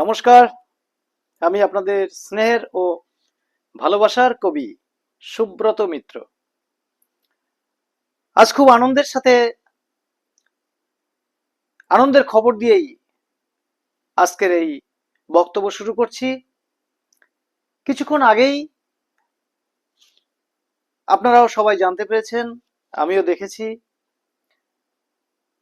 নমস্কার, আমি আপনাদের স্নেহের ও ভালোবাসার কবি সুব্রত মিত্র। আজ খুব আনন্দের খবর দিয়েই আজকের এই বক্তব্য শুরু করছি। কিছুক্ষণ আগেই আপনারাও সবাই জানতে পেরেছেন, আমিও দেখেছি,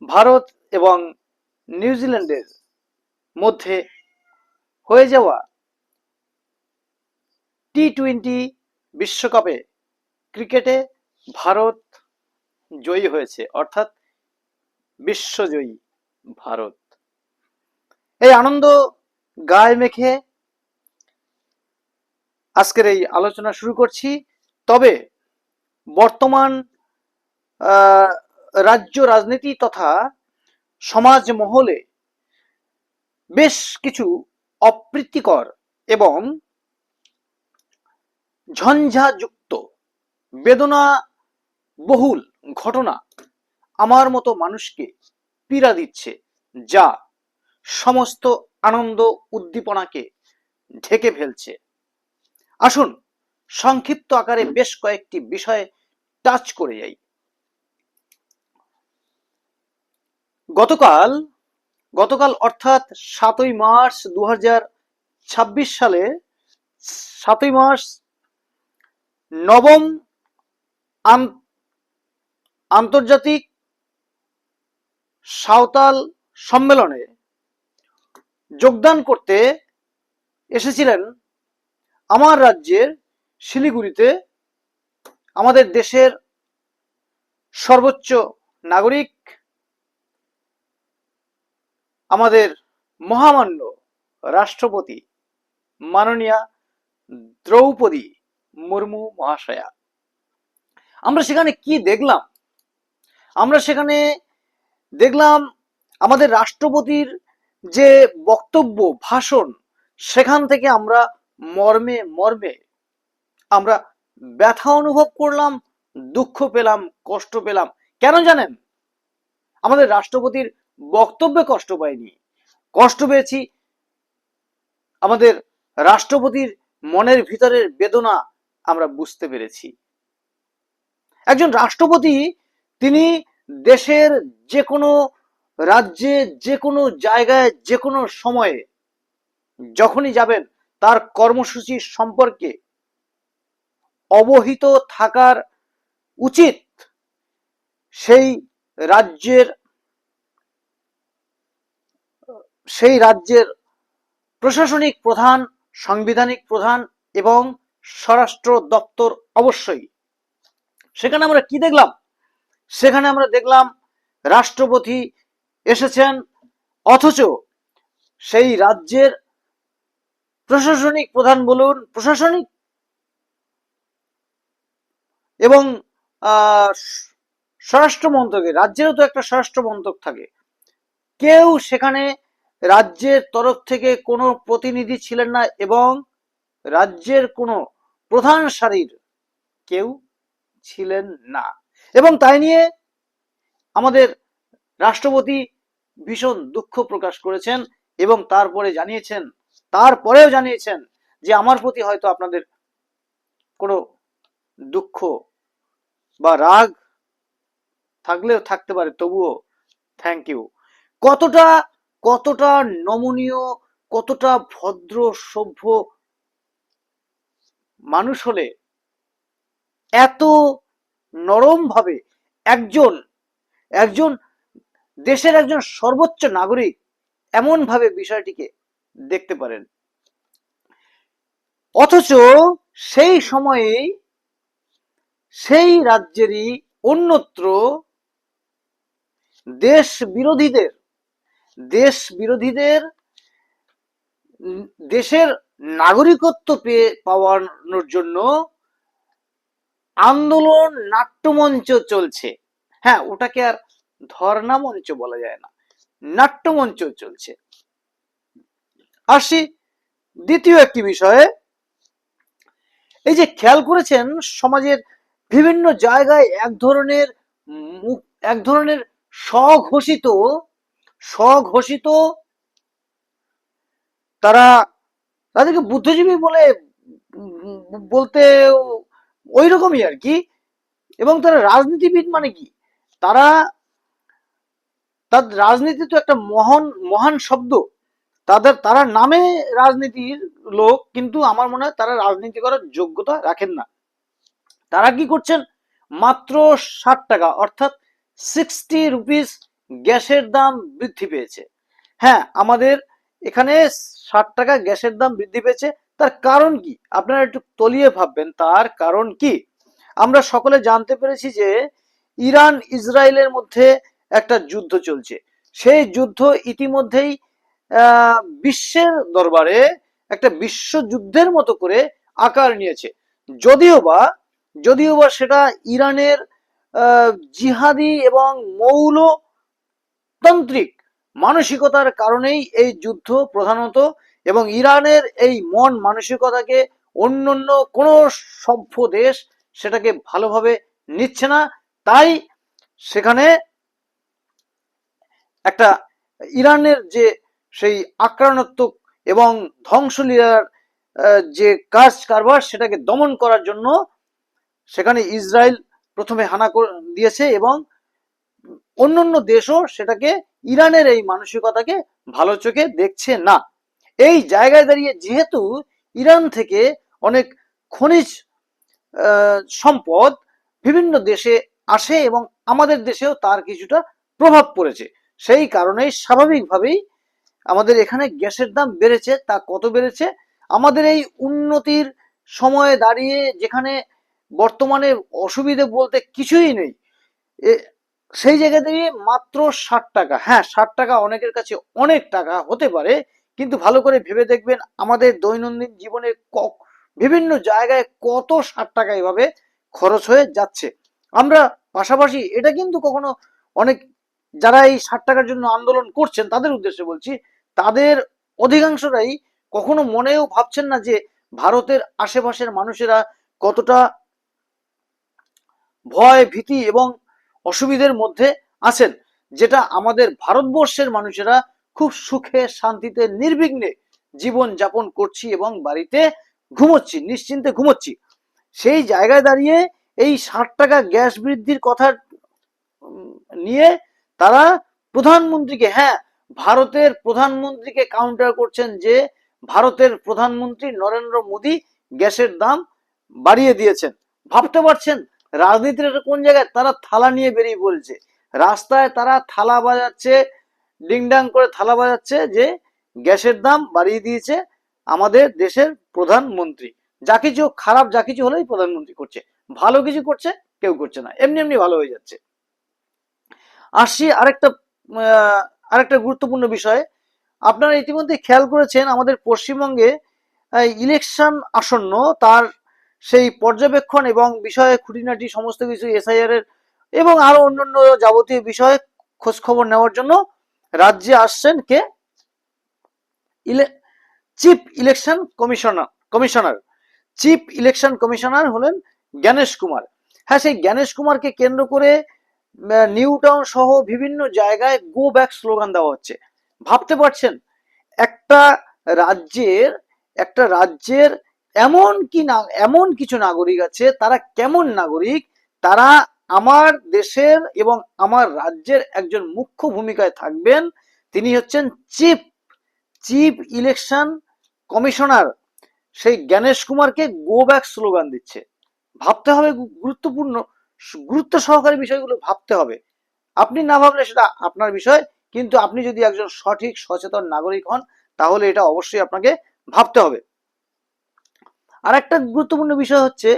ভারত এবং নিউজিল্যান্ডের মধ্যে হয়ে যাওয়া টি-20 বিশ্বকাপে ক্রিকেটে ভারত জয়ী হয়েছে, অর্থাৎ বিশ্বজয়ী ভারত। এই আনন্দ গায়ে মেখে আজকের এই আলোচনা শুরু করছি। তবে বর্তমান রাজ্য রাজনীতি তথা সমাজ মহলে বেশ কিছু অপ্রীতিকর এবং ঝঞ্ঝাযুক্ত বেদনা বহুল ঘটনা আমার মতো মানুষকে পীড়া দিচ্ছে, যা সমস্ত আনন্দ উদ্দীপনাকে ঢেকে ফেলছে। আসুন সংক্ষিপ্ত আকারে বেশ কয়েকটি বিষয়ে টাচ করে যাই। গতকাল অর্থাৎ 7ই মার্চ 2026 সালে 7ই মার্চ নবম আন্তর্জাতিক সাঁওতাল সম্মেলনে যোগদান করতে এসেছিলেন আমার রাজ্যের শিলিগুড়িতে আমাদের দেশের সর্বোচ্চ নাগরিক, আমাদের মহামান্য রাষ্ট্রপতি মাননীয়া দ্রৌপদী মুর্মু মহাশয়া। আমরা সেখানে কি দেখলাম? আমরা সেখানে দেখলাম আমাদের রাষ্ট্রপতির যে বক্তব্য, ভাষণ, সেখান থেকে আমরা মর্মে মর্মে আমরা ব্যথা অনুভব করলাম, দুঃখ পেলাম, কষ্ট পেলাম। কেন জানেন? আমাদের রাষ্ট্রপতির বক্তব্যে কষ্ট পাইনি, কষ্ট পেয়েছি আমাদের রাষ্ট্রপতির মনের ভিতরের বেদনা আমরা বুঝতে পেরেছি। একজন রাষ্ট্রপতি তিনি দেশের যে কোনো রাজ্যে, যে কোনো জায়গায়, যে কোনো সময়ে যখনই যাবেন তার কর্মসূচি সম্পর্কে অবহিত থাকার উচিত। সেই রাজ্যের প্রশাসনিক প্রধান, সাংবিধানিক প্রধান এবং স্বরাষ্ট্র দপ্তর অবশ্যই। সেখানে আমরা কি দেখলাম? সেখানে আমরা দেখলাম রাষ্ট্রপতি এসেছেন, অথচ সেই রাজ্যের প্রশাসনিক প্রধান বলুন, প্রশাসনিক এবং স্বরাষ্ট্র মন্ত্রকের, রাজ্যেরও তো একটা স্বরাষ্ট্র মন্ত্রক থাকে, কেউ সেখানে রাজ্যের তরফ থেকে কোনো প্রতিনিধি ছিলেন না এবং রাজ্যের কোনো প্রধান সারির কেউ ছিলেন না। এবং তাই নিয়ে আমাদের রাষ্ট্রপতি ভীষণ দুঃখ প্রকাশ করেছেন এবং তারপরেও জানিয়েছেন যে আমার প্রতি হয়তো আপনাদের কোনো দুঃখ বা রাগ থাকলেও থাকতে পারে, তবুও থ্যাংক ইউ। কতটা নমনীয়, কতটা ভদ্র সভ্য মানুষ হলে এত নরম ভাবে একজন দেশের একজন সর্বোচ্চ নাগরিক এমন ভাবে বিষয়টিকে দেখতে পারেন। অথচ সেই সময়ে সেই রাজ্যেরই অন্যত্র দেশ বিরোধীদের দেশের নাগরিকত্ব পাওয়ানোর জন্য আন্দোলন, নাট্যমঞ্চ চলছে। হ্যাঁ, ওটাকে আর ধর্ণা মঞ্চ বলা যায় না, নাট্যমঞ্চ চলছে। আসি দ্বিতীয় একটি বিষয়ে। এই যে খেয়াল করেছেন, সমাজের বিভিন্ন জায়গায় এক ধরনের স্বঘোষিত তারা তাদেরকে বুদ্ধিজীবী বলে বলতে ওই রকমই আর কি। এবং তারা রাজনীতিবিদ মানে কি, তারা তাদের রাজনীতি তো একটা মহান মহান শব্দ, তারা নামে রাজনীতির লোক, কিন্তু আমার মনে হয় তারা রাজনীতি করার যোগ্যতা রাখেন না। তারা কি করছেন, মাত্র 60 টাকা অর্থাৎ 60 রুপিস গ্যাসের দাম বৃদ্ধি পেয়েছে। হ্যাঁ, আমাদের এখানে 60 টাকা গ্যাসের দাম বৃদ্ধি পেয়েছে। তার কারণ কি আপনারা একটু তলিয়ে ভাববেন, তার কারণ কি? আমরা সকলে জানতে পেরেছি যে ইরান ইসরায়েলের মধ্যে একটা যুদ্ধ চলছে। সেই যুদ্ধ ইতিমধ্যেই বিশ্বের দরবারে একটা বিশ্বযুদ্ধের মতো করে আকার নিয়েছে। যদিও বা সেটা ইরানের জিহাদি এবং মৌলতান্ত্রিক মানসিকতার কারণেই এই যুদ্ধ প্রধানত, এবং ইরানের এই মন মানসিকতাকে অন্যান্য কোনো সভ্য দেশ সেটাকে ভালোভাবে নিচ্ছে না। তাই সেখানে একটা ইরানের যে সেই আক্রমণাত্মক এবং ধ্বংসলীলার যে কাজ কারবার সেটাকে দমন করার জন্য সেখানে ইসরায়েল প্রথমে হানা দিয়েছে, এবং অন্যান্য দেশও সেটাকে ইরানের এই মানসিকতাকে ভালো চোখে দেখছে না। এই জায়গায় দাঁড়িয়ে যেহেতু ইরান থেকে অনেক খনিজ সম্পদ বিভিন্ন দেশে আসে এবং আমাদের দেশেও তার কিছুটা প্রভাব পড়েছে, সেই কারণে স্বাভাবিকভাবেই আমাদের এখানে গ্যাসের দাম বেড়েছে। তা কত বেড়েছে? আমাদের এই উন্নতির সময়ে দাঁড়িয়ে যেখানে বর্তমানে অসুবিধে বলতে কিছুই নেই, সেই জায়গা থেকে মাত্র 60 টাকা। হ্যাঁ, 60 টাকা অনেকের কাছে অনেক টাকা হতে পারে, কিন্তু ভালো করে ভেবে দেখবেন আমাদের দৈনন্দিন জীবনে বিভিন্ন জায়গায় কত 60 টাকা এভাবে খরচ হয়ে যাচ্ছে। আমরা পাশাপাশি এটা কিন্তু কখনো অনেক যারা এই 60 টাকার জন্য আন্দোলন করছেন তাদের উদ্দেশ্যে বলছি, তাদের অধিকাংশরাই কখনো মনেও ভাবছেন না যে ভারতের আশেপাশের মানুষেরা কতটা ভয় ভীতি এবং অসুবিধার মধ্যে আছেন, যেটা আমাদের ভারতবর্ষের মানুষেরা খুব সুখে শান্তিতে নির্বিঘ্নে জীবন যাপন করছি এবং বাড়িতে ঘুমোচ্ছি, নিশ্চিন্তে ঘুমোচ্ছি। সেই জায়গায় দাঁড়িয়ে এই 60 টাকা গ্যাস বৃদ্ধির কথা নিয়ে তারা প্রধানমন্ত্রীকে, হ্যাঁ, ভারতের প্রধানমন্ত্রীকে কাউন্টার করছেন যে ভারতের প্রধানমন্ত্রী নরেন্দ্র মোদী গ্যাসের দাম বাড়িয়ে দিয়েছেন। ভাবতে পারছেন রাজনীতির কোন জায়গায়? তারা থালা নিয়ে বেরিয়ে পড়েছে, রাস্তায় তারা থালা বাজাচ্ছে, ডিংডাং করে থালা বাজাচ্ছে যে গ্যাসের দাম বাড়িয়ে দিয়েছে আমাদের দেশের প্রধানমন্ত্রী। যা কিছু খারাপ যা কিছু হলেই প্রধানমন্ত্রী করছে, ভালো কিছু করছে কেউ করছে না, এমনি এমনি ভালো হয়ে যাচ্ছে। আসছি আরেকটা গুরুত্বপূর্ণ বিষয়। আপনারা ইতিমধ্যে খেয়াল করেছেন আমাদের পশ্চিমবঙ্গে ইলেকশন আসন্ন, তার সেই পর্যবেক্ষণ এবং বিষয়ে খুঁটিনাটি সমস্ত কিছু এসআইআর এর এবং আরো অন্যান্য যাবতীয় বিষয়ে খোঁজ খবর নেওয়ার জন্য রাজ্যে আসছেন কে? Chief election commissioner chief election commissioner হলেন জ্ঞানেশ কুমার। হ্যাঁ, সেই জ্ঞানেশ কুমারকে কেন্দ্র করে নিউ টাউন সহ বিভিন্ন জায়গায় গো ব্যাক স্লোগান দেওয়া হচ্ছে। ভাবতে পারছেন একটা রাজ্যের এমন কিছু নাগরিক আছে, তারা কেমন নাগরিক, তারা আমার দেশের এবং আমার রাজ্যের একজন মুখ্য ভূমিকায় থাকবেন। তিনি হচ্ছেন চিফ ইলেকশন কমিশনার, সেই জ্ঞানেশ কুমারকে গো ব্যাক স্লোগান দিচ্ছে। ভাবতে হবে, গুরুত্ব সহকারে বিষয়গুলো ভাবতে হবে। আপনি না ভাবলে সেটা আপনার বিষয়, কিন্তু আপনি যদি একজন সঠিক সচেতন নাগরিক হন তাহলে এটা অবশ্যই আপনাকে ভাবতে হবে। আর একটা গুরুত্বপূর্ণ বিষয় হচ্ছে,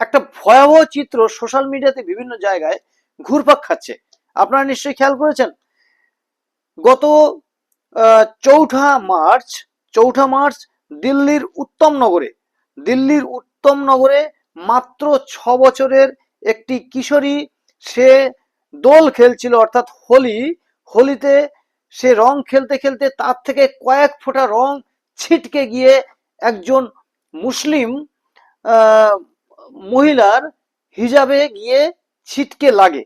একটা ভয়াবহ চিত্র সোশ্যাল মিডিয়াতে বিভিন্ন জায়গায় ঘুরপাক খাচ্ছে। আপনারা নিশ্চয়ই খেয়াল করেছেন, গত 4 মার্চ দিল্লির উত্তম নগরে মাত্র 6 বছরের একটি কিশোরী, সে দোল খেলছিল অর্থাৎ হোলিতে সে রং খেলতে খেলতে তার থেকে কয়েক ফোঁটা রং ছিটকে গিয়ে একজন মুসলিম মহিলার হিজাবে গিয়ে ছিটকে লাগে,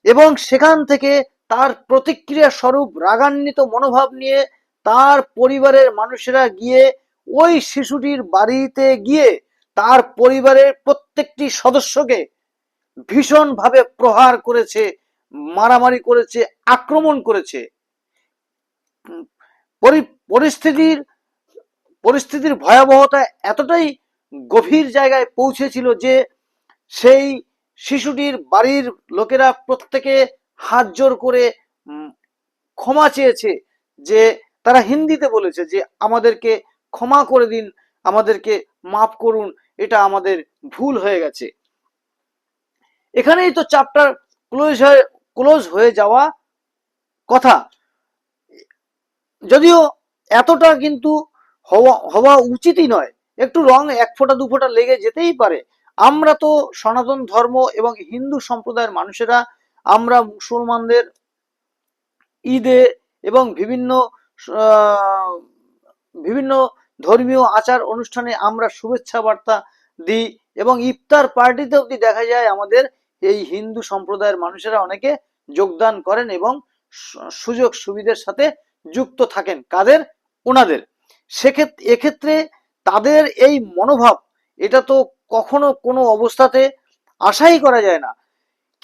এবং সেখান থেকে তার প্রতিক্রিয়া স্বরূপ রাগান্বিত মনোভাব নিয়ে তার পরিবারের মানুষেরা গিয়ে ওই শিশুটির বাড়িতে গিয়ে তার পরিবারের প্রত্যেকটি সদস্যকে ভীষণভাবে প্রহার করেছে, মারামারি করেছে, আক্রমণ করেছে। পরিস্থিতির পরিস্থিতির ভয়াবহতা এতটাই গভীর জায়গায় পৌঁছেছিল যে সেই শিশুটির বাড়ির লোকেরা প্রত্যেকে হাত জোর করে ক্ষমা চেয়েছে, যে তারা হিন্দিতে বলেছে যে আমাদেরকে ক্ষমা করে দিন, আমাদেরকে মাফ করুন, এটা আমাদের ভুল হয়ে গেছে। এখানেই তো চ্যাপ্টার ক্লোজ হয়ে যাওয়া কথা। যদিও এতটা কিন্তু হওয়া উচিতই নয়, একটু রং এক ফোঁটা দু ফোঁটা লেগে যেতেই পারে। আমরা তো সনাতন ধর্ম এবং হিন্দু সম্প্রদায়ের মানুষেরা, আমরা মুসলমানদের ঈদে এবং বিভিন্ন ধর্মীয় আচার অনুষ্ঠানে আমরা শুভেচ্ছা বার্তা দিই, এবং ইফতার পার্টিতে অবধি দেখা যায় আমাদের এই হিন্দু সম্প্রদায়ের মানুষেরা অনেকে যোগদান করেন এবং সুযোগ সুবিধার সাথে যুক্ত থাকেন। কাদের? ওনাদের। এক্ষেত্রে তাদের এই মনোভাব, এটা তো কখনো কোনো অবস্থাতে আশাই করা যায় না।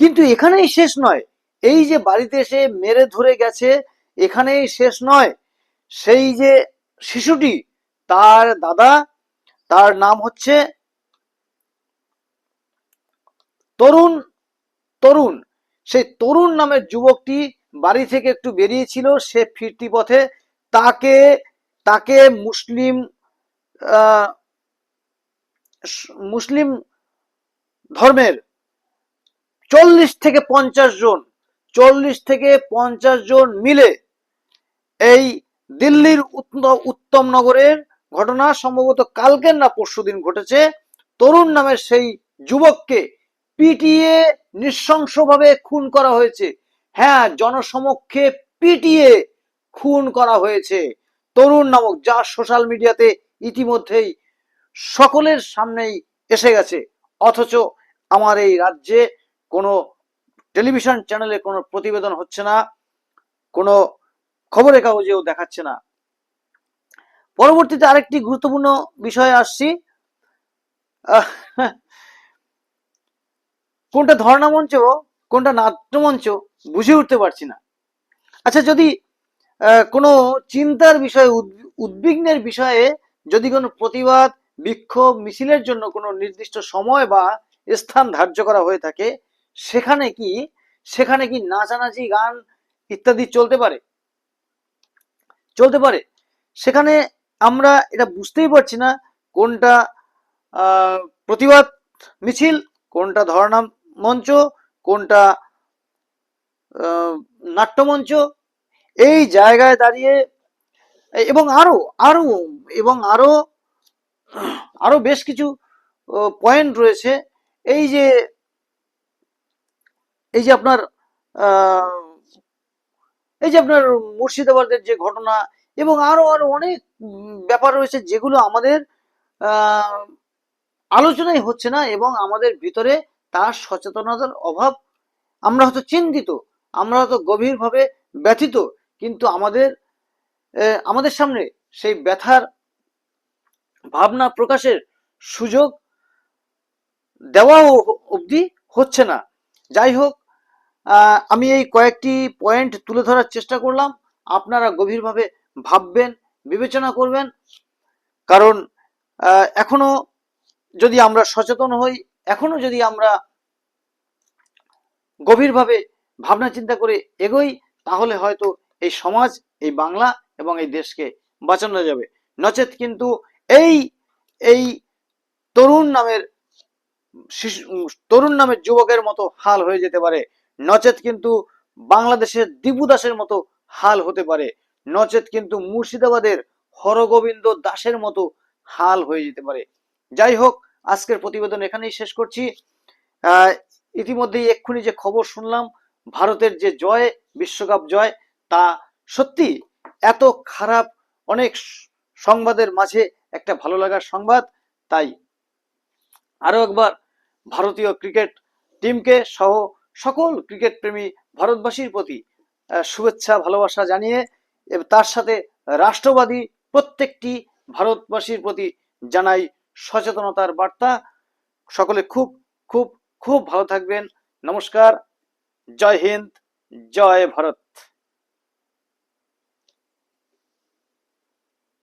কিন্তু এখানেই শেষ নয়। এই যে বাড়িতে এসে মেরে ধরে গেছে, এখানেই শেষ নয়। সেই যে শিশুটি, তার দাদা, তার নাম হচ্ছে তরুণ। সেই তরুণ নামের যুবকটি বাড়ি থেকে একটু বেরিয়েছিল, সে ফিরতি পথে তাকে মুসলিম ধর্মের 40 থেকে 50 জন মিলে এই দিল্লির উত্তম নগরের ঘটনা, সম্ভবত কালকের না পরশুদিন ঘটেছে, তরুণ নামের সেই যুবককে পিটিয়ে নৃশংসভাবে খুন করা হয়েছে। হ্যাঁ, জনসমক্ষে পিটিয়ে খুন করা হয়েছে তরুণ নামক, যা সোশ্যাল মিডিয়াতে ইতিমধ্যেই সকলের সামনেই এসে গেছে। অথচ আমার এই রাজ্যে কোনো টেলিভিশন চ্যানেলে কোনো প্রতিবেদন হচ্ছে না, কোনো খবরের কাগজেও দেখাচ্ছে না। পরবর্তীতে আরেকটি গুরুত্বপূর্ণ বিষয়ে আসছি। কোনটা ধর্ণা মঞ্চ, কোনটা নাট্যমঞ্চ বুঝে উঠতে পারছি না। আচ্ছা, যদি কোনো চিন্তার বিষয়ে, উদ্বিগ্নের বিষয়ে যদি কোনো প্রতিবাদ, বিক্ষোভ, মিছিলের জন্য কোনো নির্দিষ্ট সময় বা স্থান ধার্য করা হয়ে থাকে, সেখানে কি নাচানাচি, গান ইত্যাদি চলতে পারে? সেখানে আমরা এটা বুঝতেই পারছি না কোনটা প্রতিবাদ মিছিল, কোনটা ধর্ণা মঞ্চ, কোনটা নাট্যমঞ্চ। এই জায়গায় দাঁড়িয়ে এবং আরো বেশ কিছু পয়েন্ট রয়েছে। এই যে আপনার মুর্শিদাবাদের যে ঘটনা, এবং আরো অনেক ব্যাপার রয়েছে যেগুলো আমাদের আলোচনাই হচ্ছে না, এবং আমাদের ভিতরে তার সচেতনতার অভাব। আমরা হয়তো চিন্তিত, আমরা হয়তো গভীরভাবে ব্যথিত, কিন্তু আমাদের সামনে সেই ব্যথার ভাবনা প্রকাশের সুযোগ দেওয়া অবধি হচ্ছে না। যাই হোক, আমি এই কয়েকটি পয়েন্ট তুলে ধরার চেষ্টা করলাম। আপনারা গভীরভাবে ভাববেন, বিবেচনা করবেন, কারণ এখনো যদি আমরা সচেতন হই, এখনো যদি আমরা গভীরভাবে ভাবনা চিন্তা করে এগোই, তাহলে হয়তো এই সমাজ, এই বাংলা এবং এই দেশকে বাঁচানো যাবে। নচেত কিন্তু এই তরুণ নামের যুবকের মতো হাল হয়ে যেতে পারে, নচেত কিন্তু বাংলাদেশের দীপু দাসের মতো হাল হতে পারে, নচেত কিন্তু মুর্শিদাবাদের হরগোবিন্দ দাসের মতো হাল হয়ে যেতে পারে। যাই হোক, আজকের প্রতিবেদন এখানেই শেষ করছি। ইতিমধ্যেই এক্ষুনি যে খবর শুনলাম, ভারতের যে জয়, বিশ্বকাপ জয়, তা সত্যি এত খারাপ, অনেক সংবাদের মাঝে একটা ভালো লাগার সংবাদ। তাই আরো একবার ভারতীয় ক্রিকেট টিমকে সহ সকল ক্রিকেট প্রেমী ভারতবাসীর প্রতি শুভেচ্ছা, ভালোবাসা জানিয়ে, তার সাথে রাষ্ট্রবাদী প্রত্যেকটি ভারতবাসীর প্রতি জানাই সচেতনতার বার্তা। সকলে খুব খুব খুব ভালো থাকবেন। নমস্কার। জয় হিন্দ, জয় ভারত।